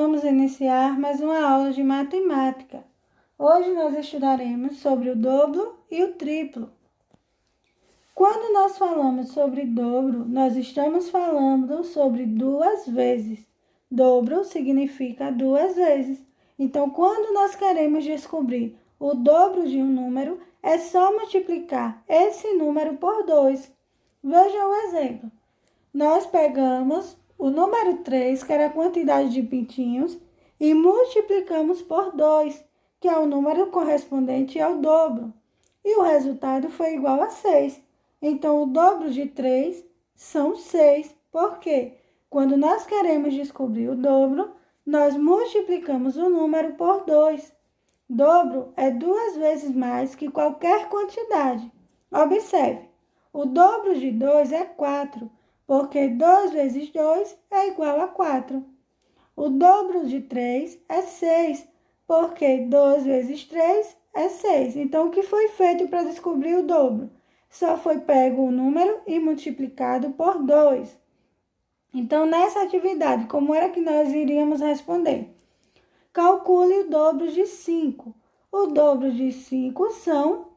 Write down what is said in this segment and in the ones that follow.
Vamos iniciar mais uma aula de matemática. Hoje nós estudaremos sobre o dobro e o triplo. Quando nós falamos sobre dobro, nós estamos falando sobre duas vezes. Dobro significa duas vezes. Então, quando nós queremos descobrir o dobro de um número, é só multiplicar esse número por 2. Veja o exemplo. Nós pegamos o número 3, que era a quantidade de pintinhos, e multiplicamos por 2, que é o número correspondente ao dobro. E o resultado foi igual a 6. Então, o dobro de 3 são 6. Por quê? Quando nós queremos descobrir o dobro, nós multiplicamos o número por 2. Dobro é 2 vezes mais que qualquer quantidade. Observe, o dobro de 2 é 4, porque 2 vezes 2 é igual a 4. O dobro de 3 é 6, porque 2 vezes 3 é 6. Então, o que foi feito para descobrir o dobro? Só foi pego o número e multiplicado por 2. Então, nessa atividade, como era que nós iríamos responder? Calcule o dobro de 5. O dobro de 5 são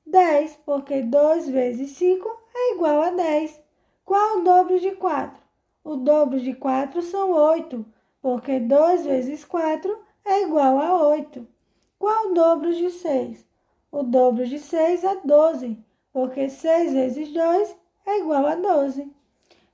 10, porque 2 vezes 5 é igual a 10. Qual o dobro de 4? O dobro de 4 são 8, porque 2 vezes 4 é igual a 8. Qual o dobro de 6? O dobro de 6 é 12, porque 6 vezes 2 é igual a 12.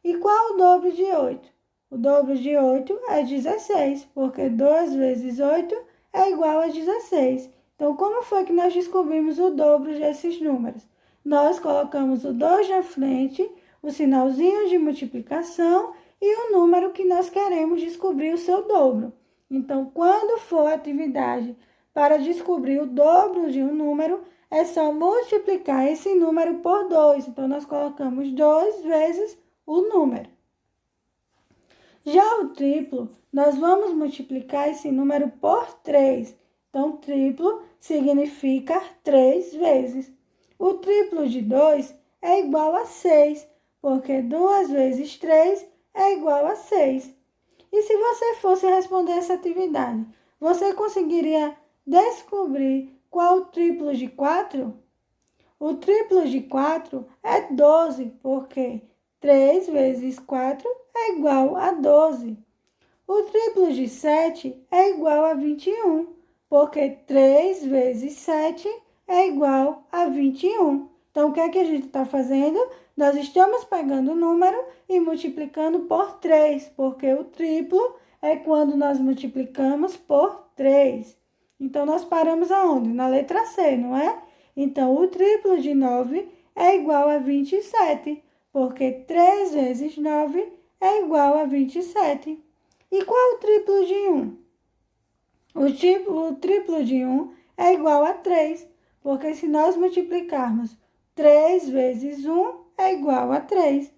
E qual o dobro de 8? O dobro de 8 é 16, porque 2 vezes 8 é igual a 16. Então, como foi que nós descobrimos o dobro desses números? Nós colocamos o 2 na frente, o sinalzinho de multiplicação e o número que nós queremos descobrir o seu dobro. Então, quando for atividade para descobrir o dobro de um número, é só multiplicar esse número por 2. Então, nós colocamos 2 vezes o número. Já o triplo, nós vamos multiplicar esse número por 3. Então, triplo significa 3 vezes. O triplo de 2 é igual a 6, porque 2 vezes 3 é igual a 6. E se você fosse responder essa atividade, você conseguiria descobrir qual o triplo de 4? O triplo de 4 é 12, porque 3 vezes 4 é igual a 12. O triplo de 7 é igual a 21, porque 3 vezes 7 é igual a 21. Então, o que é que a gente está fazendo? Nós estamos pegando o número e multiplicando por 3, porque o triplo é quando nós multiplicamos por 3. Então, nós paramos aonde? Na letra C, não é? Então, o triplo de 9 é igual a 27, porque 3 vezes 9 é igual a 27. E qual o triplo de 1? O triplo de 1 é igual a 3, porque se nós multiplicarmos 3 vezes 1 é igual a 3.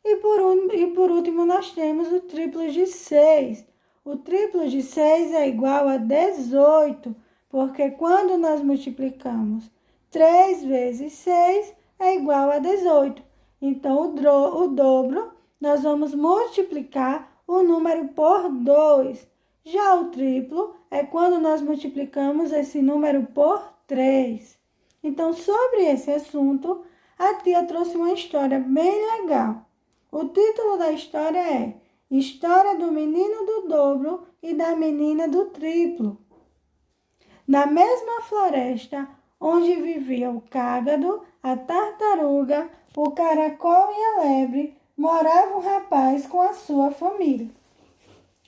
E por último, nós temos o triplo de 6. O triplo de 6 é igual a 18, porque quando nós multiplicamos 3 vezes 6 é igual a 18. Então, o dobro, nós vamos multiplicar o número por 2. Já o triplo é quando nós multiplicamos esse número por 3. Então, sobre esse assunto, a tia trouxe uma história bem legal. O título da história é História do Menino do Dobro e da Menina do Triplo. Na mesma floresta onde vivia o cágado, a tartaruga, o caracol e a lebre, morava um rapaz com a sua família.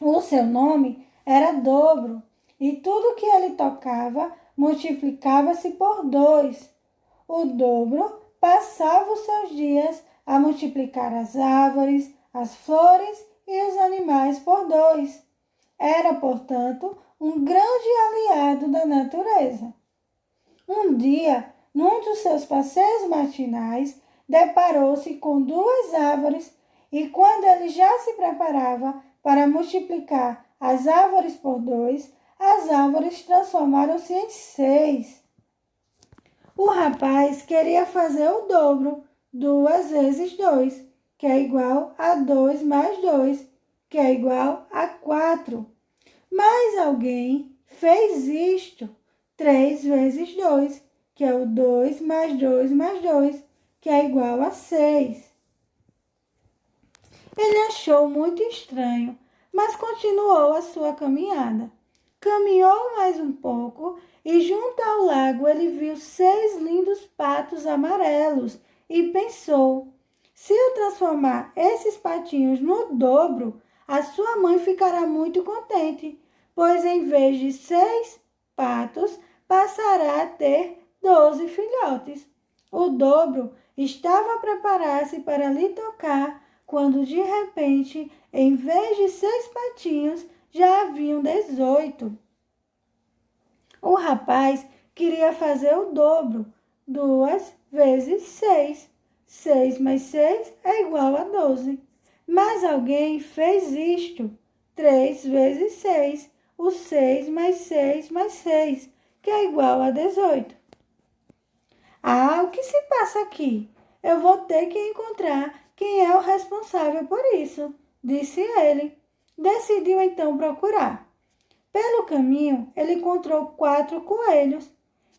O seu nome era Dobro, e tudo que ele tocava multiplicava-se por 2. O Dobro passava os seus dias a multiplicar as árvores, as flores e os animais por 2. Era, portanto, um grande aliado da natureza. Um dia, num dos seus passeios matinais, deparou-se com 2 árvores e quando ele já se preparava para multiplicar as árvores por 2, as árvores transformaram-se em 6. O rapaz queria fazer o dobro, 2 vezes 2, que é igual a 2 mais 2, que é igual a 4. Mas alguém fez isto. 3 vezes 2, que é o 2 mais 2 mais 2, que é igual a 6. Ele achou muito estranho, mas continuou a sua caminhada. Caminhou mais um pouco e junto ao lago ele viu 6 lindos patos amarelos e pensou: se eu transformar esses patinhos no dobro, a sua mãe ficará muito contente, pois em vez de 6 patos, passará a ter 12 filhotes. O dobro estava a preparar-se para lhe tocar, quando de repente, em vez de 6 patinhos, já haviam 18. O rapaz queria fazer o dobro. 2 vezes 6. 6 mais 6 é igual a 12. Mas alguém fez isto. 3 vezes 6. O 6 mais 6 mais 6, que é igual a 18. Ah, o que se passa aqui? Eu vou ter que encontrar quem é o responsável por isso, disse ele. Decidiu então procurar. Pelo caminho, ele encontrou 4 coelhos.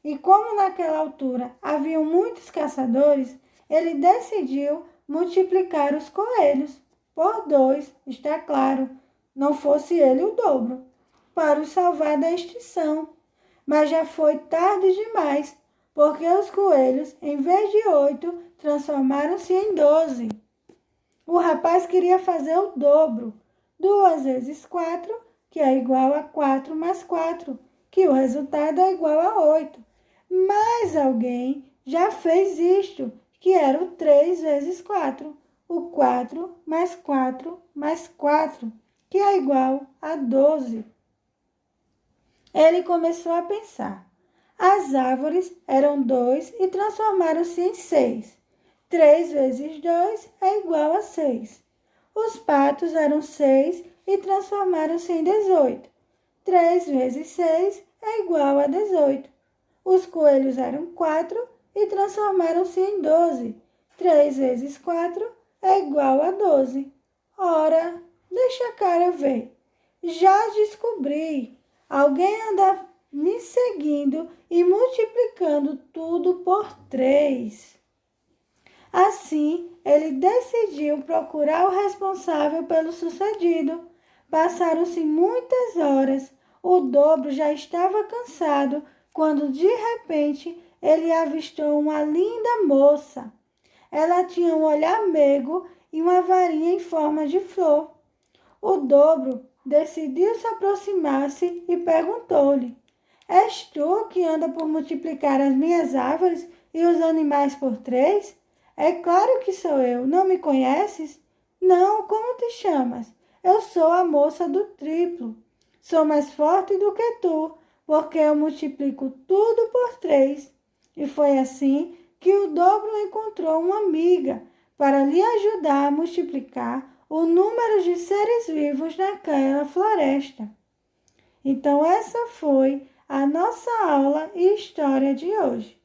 E como naquela altura haviam muitos caçadores, ele decidiu multiplicar os coelhos por 2, está claro, não fosse ele o dobro, para os salvar da extinção. Mas já foi tarde demais, porque os coelhos, em vez de 8, transformaram-se em 12. O rapaz queria fazer o dobro. 2 vezes 4, que é igual a 4 mais 4, que o resultado é igual a 8. Mas alguém já fez isto, que era o 3 vezes 4, o 4 mais 4 mais 4, que é igual a 12. Ele começou a pensar. As árvores eram 2 e transformaram-se em 6. 3 vezes 2 é igual a 6. Os patos eram 6 e transformaram-se em 18. 3 vezes 6 é igual a 18. Os coelhos eram 4 e transformaram-se em 12. 3 vezes 4 é igual a 12. Ora, deixa a cara ver. Já descobri. Alguém anda me seguindo e multiplicando tudo por 3. Assim, ele decidiu procurar o responsável pelo sucedido. Passaram-se muitas horas. O dobro já estava cansado quando, de repente, ele avistou uma linda moça. Ela tinha um olhar meigo e uma varinha em forma de flor. O dobro decidiu se aproximar-se e perguntou-lhe: És tu que anda por multiplicar as minhas árvores e os animais por 3? É claro que sou eu. Não me conheces? Não, como te chamas? Eu sou a moça do triplo. Sou mais forte do que tu, porque eu multiplico tudo por 3. E foi assim que o dobro encontrou uma amiga para lhe ajudar a multiplicar o número de seres vivos naquela floresta. Então, essa foi a nossa aula e história de hoje.